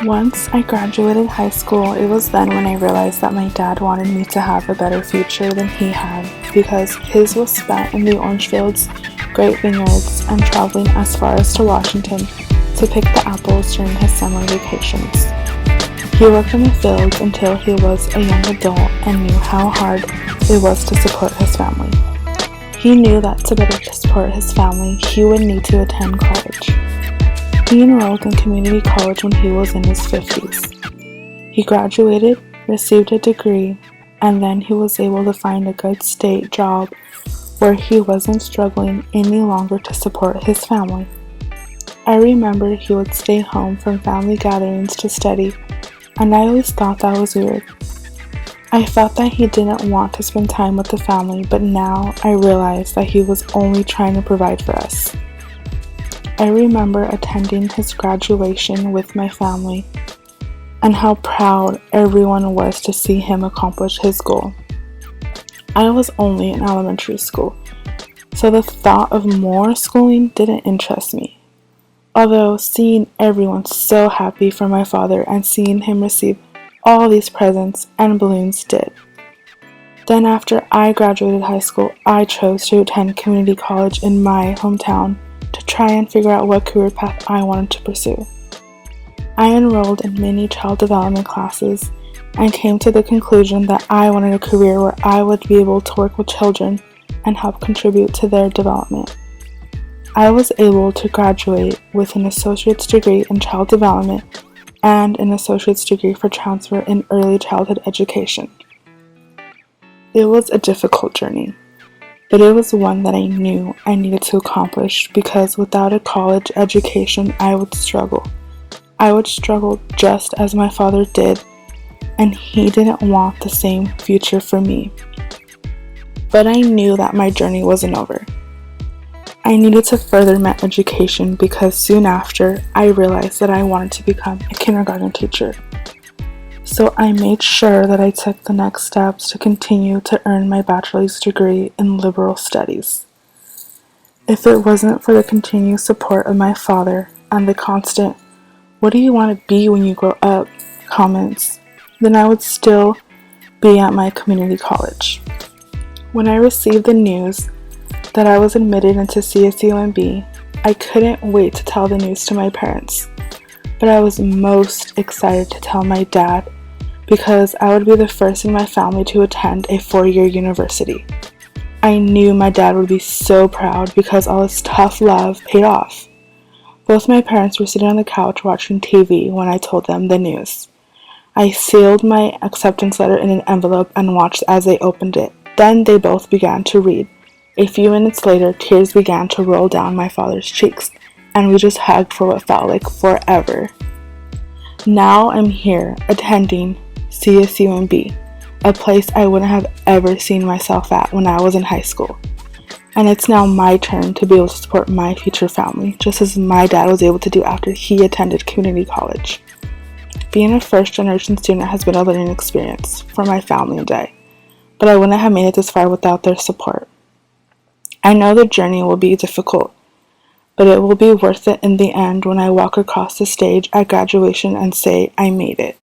Once I graduated high school, it was then when I realized that my dad wanted me to have a better future than he had, because his was spent in the orange fields, great vineyards, and traveling as far as to Washington to pick the apples during his summer vacations. He worked in the fields until he was a young adult and knew how hard it was to support his family. He knew that to better support his family, he would need to attend college. He enrolled in community college when he was in his 50s. He graduated, received a degree, and then he was able to find a good state job where he wasn't struggling any longer to support his family. I remember he would stay home from family gatherings to study, and I always thought that was weird. I felt that he didn't want to spend time with the family, but now I realize that he was only trying to provide for us. I remember attending his graduation with my family and how proud everyone was to see him accomplish his goal. I was only in elementary school, so the thought of more schooling didn't interest me. Although seeing everyone so happy for my father and seeing him receive all these presents and balloons did. Then after I graduated high school, I chose to attend community college in my hometown to try and figure out what career path I wanted to pursue. I enrolled in many child development classes and came to the conclusion that I wanted a career where I would be able to work with children and help contribute to their development. I was able to graduate with an associate's degree in child development and an associate's degree for transfer in early childhood education. It was a difficult journey, but it was one that I knew I needed to accomplish because without a college education, I would struggle. I would struggle just as my father did, and he didn't want the same future for me. But I knew that my journey wasn't over. I needed to further my education because soon after, I realized that I wanted to become a kindergarten teacher. So I made sure that I took the next steps to continue to earn my bachelor's degree in liberal studies. If it wasn't for the continued support of my father and the constant, "What do you want to be when you grow up?" comments, then I would still be at my community college. When I received the news that I was admitted into CSUMB, I couldn't wait to tell the news to my parents. But I was most excited to tell my dad because I would be the first in my family to attend a 4-year university. I knew my dad would be so proud because all his tough love paid off. Both my parents were sitting on the couch watching TV when I told them the news. I sealed my acceptance letter in an envelope and watched as they opened it. Then they both began to read. A few minutes later, tears began to roll down my father's cheeks, and we just hugged for what felt like forever. Now I'm here, attending CSUMB, a place I wouldn't have ever seen myself at when I was in high school. And it's now my turn to be able to support my future family, just as my dad was able to do after he attended community college. Being a first-generation student has been a learning experience for my family and I, but I wouldn't have made it this far without their support. I know the journey will be difficult, but it will be worth it in the end when I walk across the stage at graduation and say I made it.